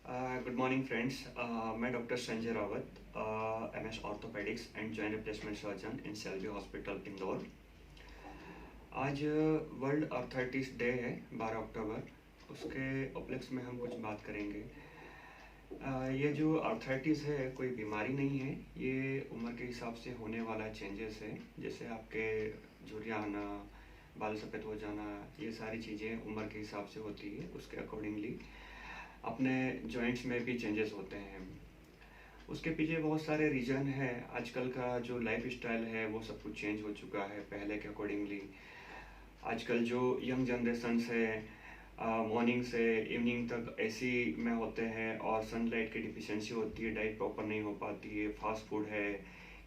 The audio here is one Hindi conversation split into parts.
Good morning friends. मैं doctor Sanjay Rawat, MS orthopaedics and joint replacement surgeon in Selvi hospital Indore. आज वर्ल्ड आर्थराइटिस डे है, 12 अक्टूबर। उसके उपलक्ष्य में हम कुछ बात करेंगे। ये जो आर्थराइटिस है कोई बीमारी नहीं है, ये उम्र के हिसाब से होने वाला चेंजेस है। जैसे आपके झुर्रियाँ आना, बाल सफ़ेद हो जाना, ये सारी चीज़ें उम्र के हिसाब से होती है। उसके अकॉर्डिंगली अपने जॉइंट्स में भी चेंजेस होते हैं। उसके पीछे बहुत सारे रीज़न है। आजकल का जो लाइफ स्टाइल है वो सब कुछ चेंज हो चुका है पहले के अकॉर्डिंगली। आजकल जो यंग जनरेशन्स है मॉर्निंग से इवनिंग तक एसी में होते हैं और सनलाइट की डिफिशियंसी होती है, डाइट प्रॉपर नहीं हो पाती है, फास्ट फूड है,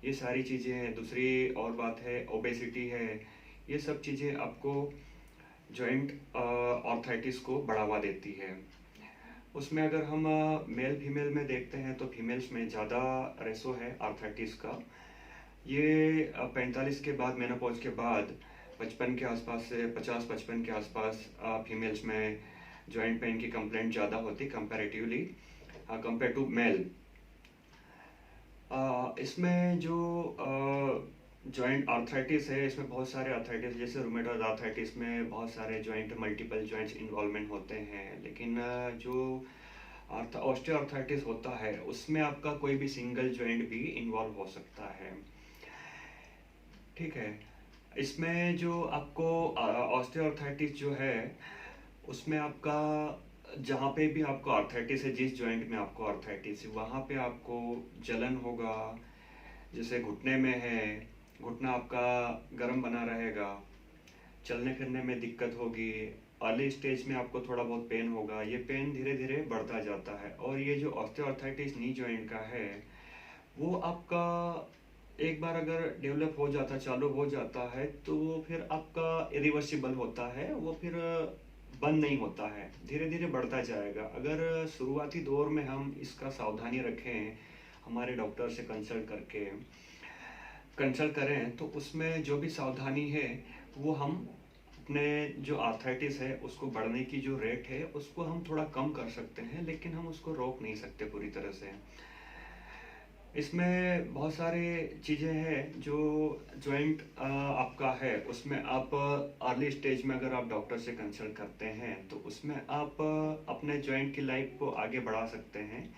ये सारी चीज़ें हैं। दूसरी और बात है ओबेसिटी है। ये सब चीज़ें आपको जॉइंट आर्थराइटिस को बढ़ावा देती है। उसमें अगर हम मेल फीमेल में देखते हैं तो फीमेल्स में ज़्यादा रेशो है आर्थराइटिस का। ये 45 के बाद, मेनोपॉज के बाद 55 के आसपास से 50-55 के आसपास फीमेल्स में जॉइंट पेन की कंप्लेंट ज़्यादा होती कंपैरेटिवली कंपेयर टू मेल। इसमें जो जॉइंट आर्थराइटिस है, इसमें बहुत सारे आर्थराइटिस, जैसे रूमेटॉइड आर्थराइटिस में बहुत सारे जॉइंट मल्टीपल जॉइंट्स इन्वॉल्वमेंट होते हैं। लेकिन जो ऑस्टियोआर्थराइटिस होता है उसमें आपका कोई भी सिंगल जॉइंट भी इन्वॉल्व हो सकता है। ठीक है। इसमें जो आपको ऑस्टियोआर्थराइटिस जो है उसमें आपका जहाँ पे भी आपको आर्थराइटिस है, जिस जॉइंट में आपको आर्थराइटिस है वहाँ पे आपको जलन होगा। जैसे घुटने में है, घुटना आपका गर्म बना रहेगा, चलने फिरने में दिक्कत होगी, अर्ली स्टेज में आपको थोड़ा बहुत पेन होगा। ये पेन धीरे धीरे बढ़ता जाता है। और ये जो ऑस्टियोआर्थराइटिस नी जॉइंट का है वो आपका एक बार अगर डेवलप हो जाता, चालू हो जाता है, तो वो फिर आपका इरिवर्सिबल होता है, वो फिर बंद नहीं होता है, धीरे धीरे बढ़ता जाएगा। अगर शुरुआती दौर में हम इसका सावधानी रखें, हमारे डॉक्टर से कंसल्ट करें, तो उसमें जो भी सावधानी है वो हम अपने जो आर्थराइटिस है उसको बढ़ने की जो रेट है उसको हम थोड़ा कम कर सकते हैं, लेकिन हम उसको रोक नहीं सकते पूरी तरह से। इसमें बहुत सारे चीज़ें हैं जो जॉइंट आपका है, उसमें आप अर्ली स्टेज में अगर आप डॉक्टर से कंसल्ट करते हैं तो उसमें आप अपने जॉइंट की लाइफ को आगे बढ़ा सकते हैं।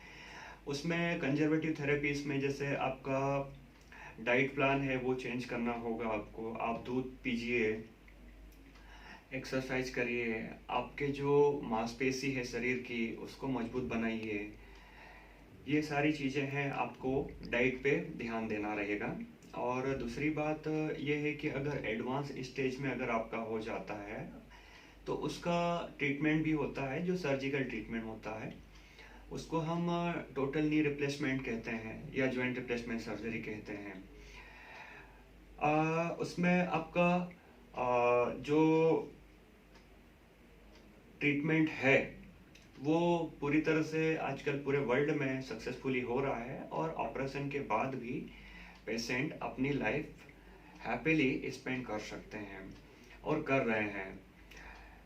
उसमें कंजर्वेटिव थेरेपीज में जैसे आपका डाइट प्लान है वो चेंज करना होगा आपको। आप दूध पीजिए, एक्सरसाइज करिए, आपके जो मांसपेशी है शरीर की उसको मजबूत बनाइए। ये सारी चीज़ें हैं, आपको डाइट पे ध्यान देना रहेगा। और दूसरी बात ये है कि अगर एडवांस स्टेज में अगर आपका हो जाता है तो उसका ट्रीटमेंट भी होता है, जो सर्जिकल ट्रीटमेंट होता है उसको हम टोटल नी रिप्लेसमेंट कहते हैं या जॉइंट रिप्लेसमेंट सर्जरी कहते हैं। उसमें आपका जो ट्रीटमेंट है वो पूरी तरह से आजकल पूरे वर्ल्ड में सक्सेसफुली हो रहा है और ऑपरेशन के बाद भी पेशेंट अपनी लाइफ हैप्पीली स्पेंड कर सकते हैं और कर रहे हैं।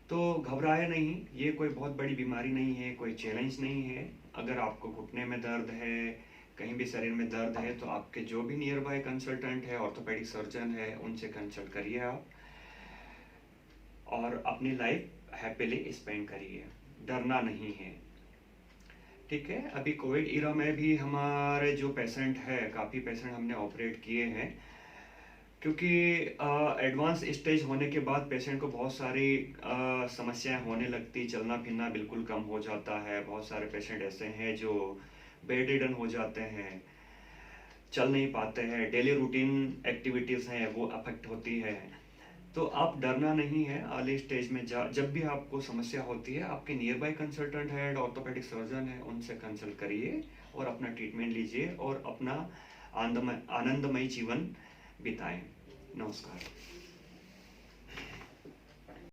तो घबराए नहीं, ये कोई बहुत बड़ी बीमारी नहीं है, कोई चैलेंज नहीं है। अगर आपको घुटने में दर्द है, कहीं भी शरीर में दर्द है, तो आपके जो भी नियर बाय कंसल्टेंट है, ऑर्थोपेडिक सर्जन है, उनसे कंसल्ट करिए आप और अपनी लाइफ हैप्पीली स्पेंड करिए, डरना नहीं है। ठीक है। अभी कोविड इरा में भी हमारे जो पेशेंट है, काफ़ी पेशेंट हमने ऑपरेट किए हैं, क्योंकि एडवांस स्टेज होने के बाद पेशेंट को बहुत सारी समस्याएं होने लगती, चलना फिरना बिल्कुल कम हो जाता है। बहुत सारे पेशेंट ऐसे हैं जो बेड रिडन हो जाते हैं, चल नहीं पाते हैं, डेली रूटीन एक्टिविटीज़ हैं वो अफेक्ट होती है। तो आप डरना नहीं है। अर्ली स्टेज में जब भी आपको समस्या होती है, आपके नियर बाय कंसल्टेंट है, ऑर्थोपेडिक सर्जन है, उनसे कंसल्ट करिए और अपना ट्रीटमेंट लीजिए और अपना आनंदमय जीवन बिताएं। नमस्कार।